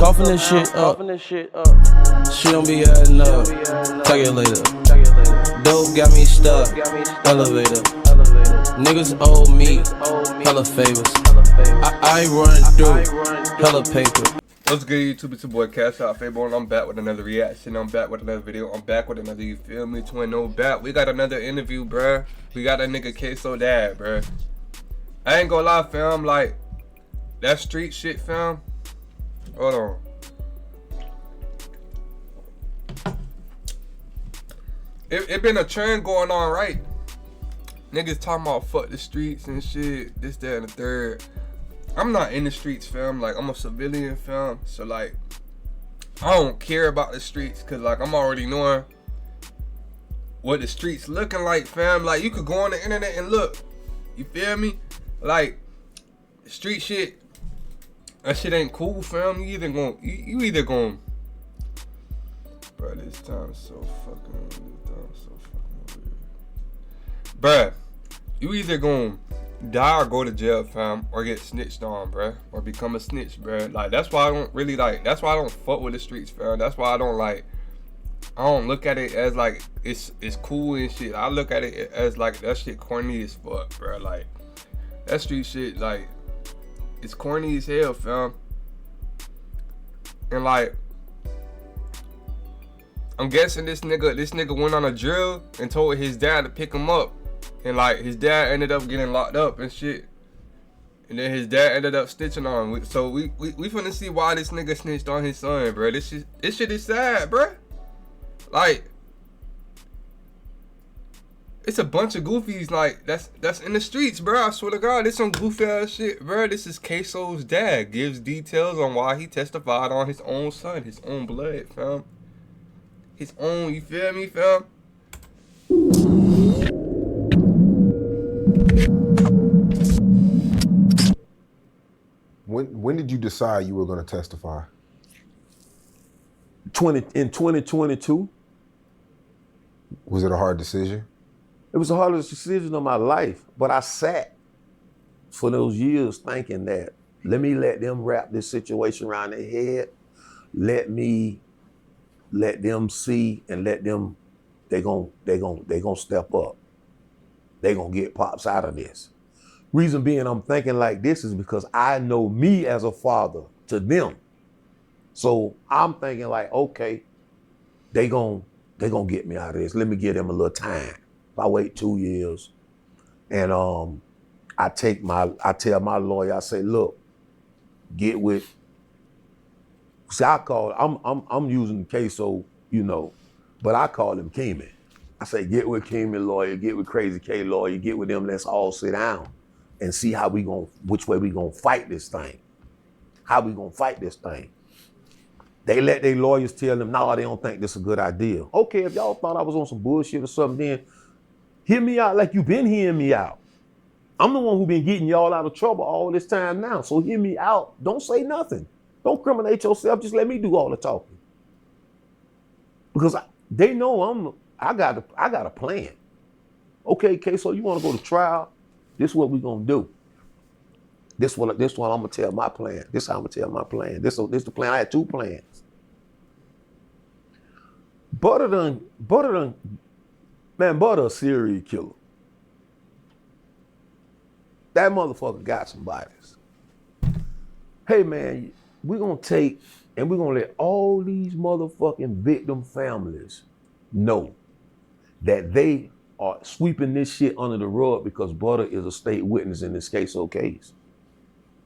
Coughing this shit up. She don't be adding up. Tell you later. Dope got me stuck. Elevator. Niggas owe me hella favors. I run through hella paper. What's good, YouTube? It's your boy CashOutFabo, and I'm back with another reaction. I'm back with another video. I'm back with another, you feel me? Twin no back. We got another interview, bruh. We got that nigga Ksoo dad, bruh. I ain't gonna lie, fam. Like, that street shit, fam. Hold on. It been a trend going on, right? Niggas talking about fuck the streets and shit, this, that, and the third. I'm not in the streets, fam. Like, I'm a civilian, fam. So, like, I don't care about the streets, cause like I'm already knowing what the streets looking like, fam. Like, you could go on the internet and look. You feel me? Like, street shit, that shit ain't cool, fam. You either gonna bro, this time is so fucking weird. Bruh, you either gonna die or go to jail, fam, or get snitched on, bruh, or become a snitch, bruh. Like, that's why I don't really like, that's why I don't fuck with the streets, fam. That's why I don't look at it as like it's cool and shit. I look at it as like that shit corny as fuck, bruh. Like, that street shit, like, it's corny as hell, fam. And like, I'm guessing this nigga went on a drill and told his dad to pick him up. And like, his dad ended up getting locked up and shit. And then his dad ended up snitching on him. So we finna see why this nigga snitched on his son, bro. This shit is sad, bro. Like, it's a bunch of goofies like that's in the streets, bro. I swear to God, this some goofy ass shit, bro. This is Ksoo's dad gives details on why he testified on his own son, his own blood, fam. His own, you feel me, fam? When did you decide you were going to testify? In 2022. Was it a hard decision? It was the hardest decision of my life, but I sat for those years thinking that, let them wrap this situation around their head. Let them see, and they gon' step up. They gonna get pops out of this. Reason being I'm thinking like this is because I know me as a father to them. So I'm thinking like, okay, they gon' get me out of this. Let me give them a little time. If I wait 2 years, and I tell my lawyer, I say, look, get with. See, I'm using Ksoo, you know, but I call him Keeman. I say, get with Keeman lawyer, get with Crazy K lawyer, get with them. Let's all sit down and see which way we gonna fight this thing. How we gonna fight this thing? They let their lawyers tell them, no, they don't think this is a good idea. Okay, if y'all thought I was on some bullshit or something, then hear me out like you've been hearing me out. I'm the one who been getting y'all out of trouble all this time now. So hear me out. Don't say nothing. Don't criminate yourself. Just let me do all the talking. Because they know I got a plan. Okay, Ksoo, you want to go to trial? This is what we gonna do. This one I'm gonna tell my plan. This how I'm gonna tell my plan. This the plan. I had 2 plans. Butter a serial killer. That motherfucker got some bodies. Hey man, we're gonna take and we're gonna let all these motherfucking victim families know that they are sweeping this shit under the rug because Butter is a state witness in this Ksoo case.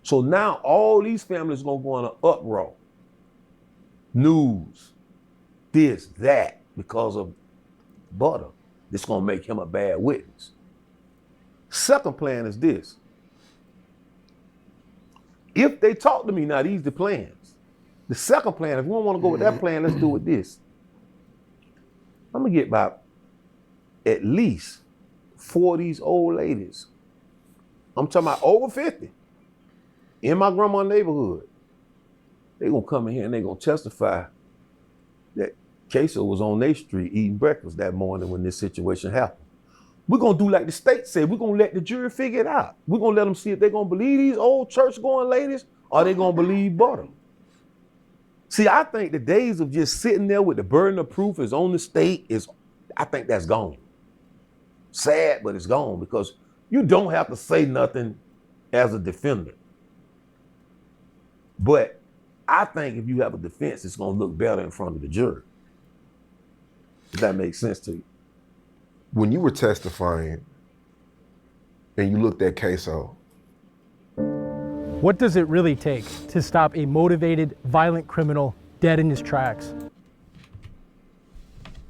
So now all these families gonna go on an uproar. News, this, that, because of Butter. This gonna make him a bad witness. Second plan is this. If they talk to me, now these the plans. The second plan, if we don't want to go with that plan, let's do with this. I'm gonna get about at least 4 of these old ladies. I'm talking about over 50 in my grandma's neighborhood. They gonna come in here and they gonna testify that Ksoo was on their street eating breakfast that morning when this situation happened. We're gonna do like the state said. We're gonna let the jury figure it out. We're gonna let them see if they're gonna believe these old church-going ladies or they gonna believe Butter. See, I think the days of just sitting there with the burden of proof is on the state I think that's gone. Sad, but it's gone because you don't have to say nothing as a defendant. But I think if you have a defense, it's gonna look better in front of the jury. If that makes sense to you. When you were testifying and you looked at Ksoo, What does it really take to stop a motivated, violent criminal dead in his tracks?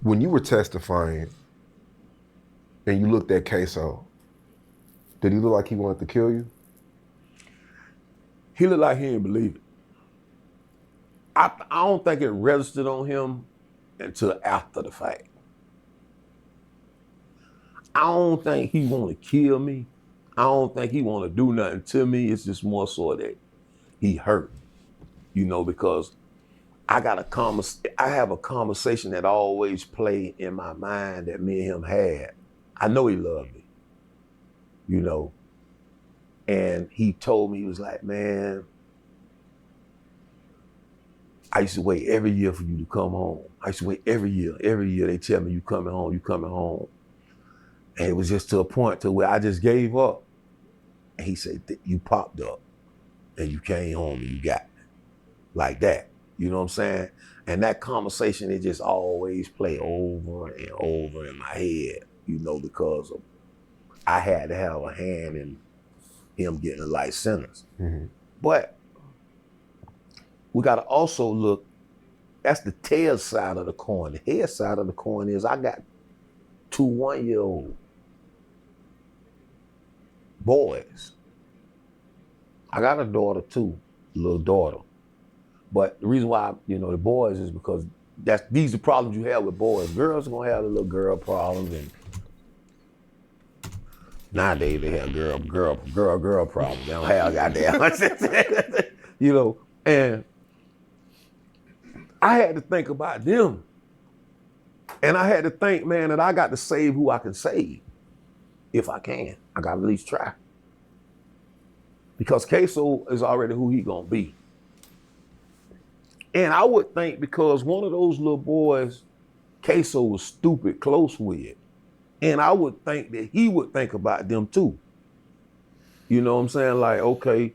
when you were testifying and you looked at Ksoo, did he look like he wanted to kill you? He looked like he didn't believe it. I don't think it registered on him until after the fact. I don't think he want to kill me. I don't think he want to do nothing to me. It's just more so that he hurt, because I have a conversation that always play in my mind that me and him had. I know he loved me, and he told me, he was like, man, I used to wait every year for you to come home. I used to wait every year. Every year they tell me you coming home. And it was just to a point to where I just gave up. And he said, you popped up and you came home and you got me. Like that. You know what I'm saying? And that conversation, it just always play over and over in my head, because I had to have a hand in him getting a life sentence. Mm-hmm. But we got to also look, that's the tail side of the coin. The head side of the coin is I got 2 1-year-old boys. I got a daughter too, little daughter. But the reason why, the boys is because these are the problems you have with boys. Girls are gonna have the little girl problems, and nowadays they have girl problems. They don't have goddamn, and I had to think about them. And I had to think, man, that I got to save who I can save. If I can, I got to at least try. Because Ksoo is already who he gonna be. And I would think because one of those little boys, Ksoo was stupid close with. And I would think that he would think about them too. You know what I'm saying? Like, okay,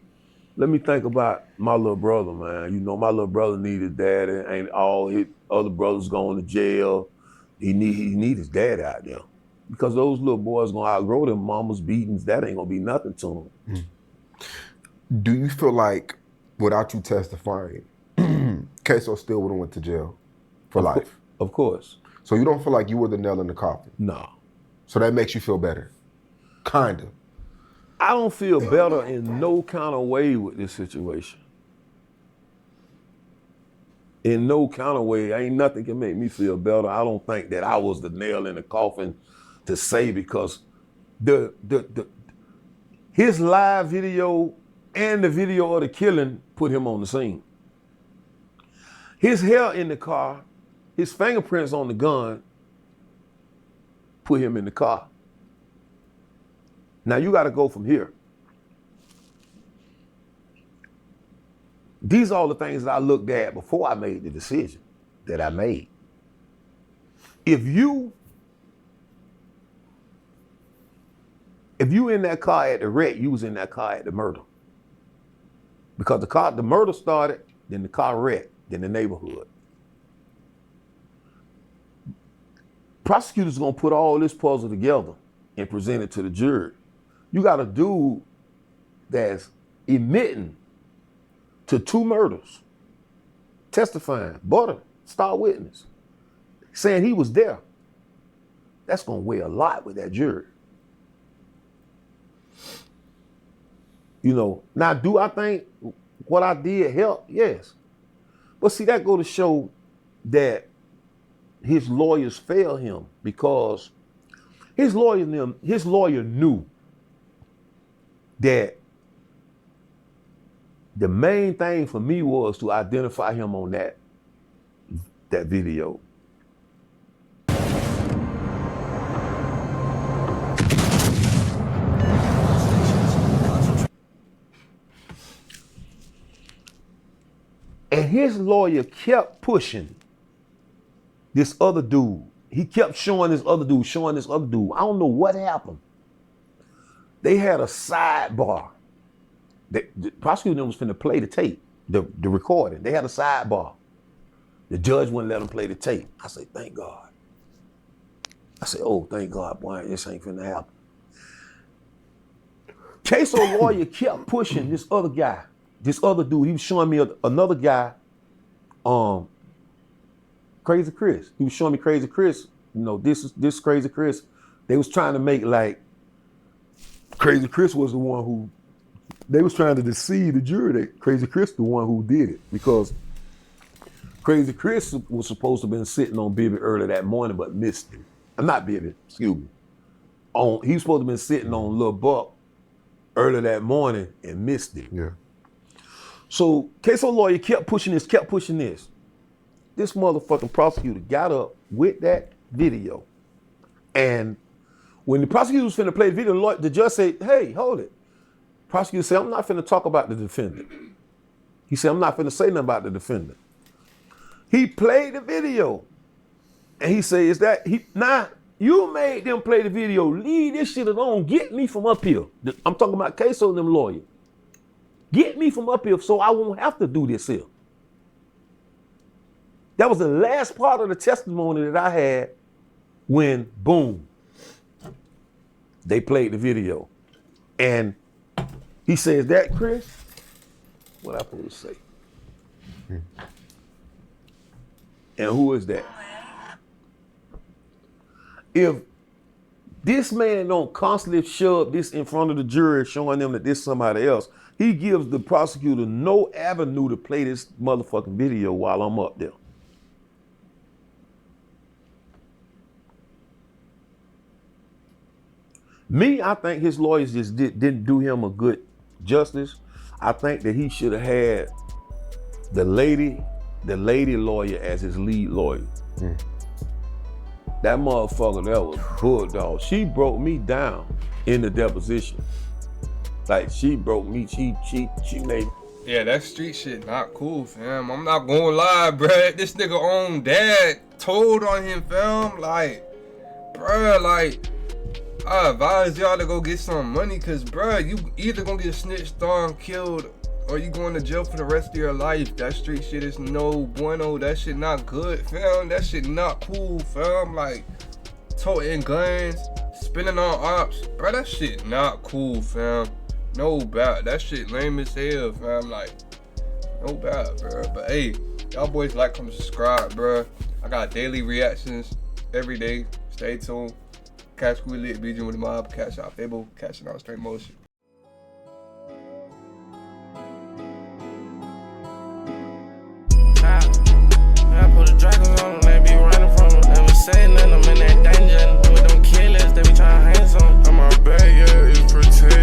let me think about my little brother, man. My little brother needed daddy, and all his other brothers going to jail. He need his dad out there. Because those little boys gonna outgrow them mama's beatings. That ain't gonna be nothing to them. Do you feel like without you testifying, Ksoo still would have went to jail for life? Of course. So you don't feel like you were the nail in the coffin? No. So that makes you feel better? Kind of. I don't feel better in no kind of way with this situation. In no kind of way. Ain't nothing can make me feel better. I don't think that I was the nail in the coffin to say, because his live video and the video of the killing put him on the scene. His hair in the car, his fingerprints on the gun put him in the car. Now you got to go from here. These are all the things that I looked at before I made the decision that I made. If you in that car at the wreck, you was in that car at the murder. Because the murder started, then the car wrecked, then the neighborhood. Prosecutors gonna put all this puzzle together and present it to the jury. You got a dude that's admitting to 2 murders, testifying, star witness, saying he was there. That's gonna weigh a lot with that jury. Now do I think what I did helped? Yes. But see, that go to show that his lawyers failed him, because his lawyer knew that the main thing for me was to identify him on that video. And And his lawyer kept pushing this other dude. He kept showing this other dude. I don't know what happened. They had a sidebar. The prosecutor was finna play the tape, the recording. They had a sidebar. The judge wouldn't let them play the tape. I said, thank God. I said, oh, thank God, boy, this ain't finna happen. Ksoo lawyer kept pushing this other guy, this other dude. He was showing me another guy, Crazy Chris. He was showing me Crazy Chris. You know, this Crazy Chris. They was trying to make like Crazy Chris was the one who, they was trying to deceive the jury that Crazy Chris the one who did it, because Crazy Chris was supposed to have been sitting on Bibby early that morning but missed him. Not Bibby, excuse me. He was supposed to have been sitting on Lil Buck early that morning and missed it. Yeah. So Ksoo lawyer kept pushing this. This motherfucking prosecutor got up with that video. And when the prosecutor was finna play the video, the judge said, hey, hold it. Prosecutor said, I'm not finna talk about the defendant. He said, I'm not finna say nothing about the defendant. He played the video. And he said, nah, you made them play the video. Leave this shit alone. Get me from up here. I'm talking about Ksoo and them lawyers. Get me from up here so I won't have to do this here. That was the last part of the testimony that I had when, boom, they played the video. And he says, that Chris? What I supposed to say? And who is that? If this man don't constantly shove this in front of the jury, showing them that this is somebody else, he gives the prosecutor no avenue to play this motherfucking video while I'm up there. Me, I think his lawyers just didn't do him a good justice. I think that he should have had the lady lawyer as his lead lawyer. That motherfucker, that was bulldog. She broke me down in the deposition. Like, she broke me, she made. Yeah, that street shit not cool, fam. I'm not gonna lie, bruh. This nigga own dad told on him, fam. Like, bruh, like, I advise y'all to go get some money, cause bruh, you either gonna get snitched on, killed, or you going to jail for the rest of your life. That street shit is no bueno. That shit not good, fam. That shit not cool, fam. Like, toting guns, spinning on ops, bruh, that shit not cool, fam. No bad. That shit lame as hell, fam. Like, no bad, bruh. But hey, y'all boys like, comment, subscribe, bruh. I got daily reactions every day. Stay tuned. Cash Cool Lit, BG with the mob, CashOutFabo, cashing out straight motion. I put a dragon on them, they be running from them. Never say nothing, I'm in that danger. With them killers, they be trying to hang some. I'm my bag, yeah, it's protect.